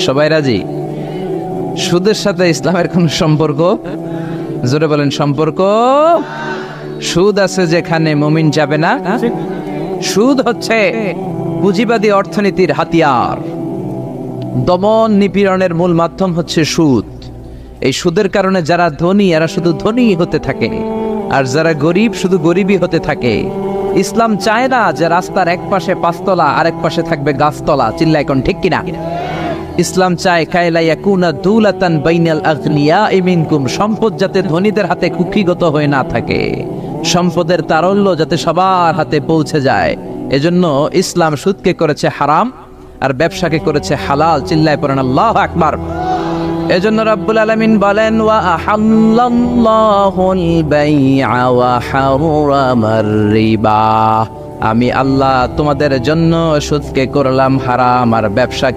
সবাই রাজি? সুদের সাথে ইসলামের কোন সম্পর্ক? জোরে বলেন, সম্পর্ক। সুদ আছে যেখানে মুমিন যাবে না। সুদ হচ্ছে পুঁজিবাদী অর্থনীতির হাতিয়ার। দমন নিপীড়নের মূল মাধ্যম হচ্ছে সুদ। এই সুদের কারণে যারা ধনী এরা শুধু ধনী হতে থাকে, আর যারা গরিব শুধু গরিবই হতে থাকে। ইসলাম চায় না যে রাস্তার এক পাশে পাঁচতলা আর এক পাশে থাকবে গাছতলা। চিল্লা এখন ঠিক কিনা? ইসলাম চায় কায়লা ইয়াকুনা দুলাতান বাইনাল আগনিয়াই মিনকুম, সম্পদ যাতে ধনীদের হাতে কুক্ষিগত হয়ে না থাকে, সম্পদের তারল্য যাতে সবার হাতে পৌঁছে যায়। এজন্য ইসলাম সুদকে করেছে হারাম আর ব্যবসাকে করেছে হালাল। চিল্লায় পড়েন আল্লাহু আকবার। এজন্য রব্বুল আলামিন বলেন, ওয়া আহাল্লাল্লাহুল বাইআ ওয়া হারামার রিবা, আমি আল্লাহ তোমাদের জন্য সুদকে করলাম হারাম আর ব্যবসা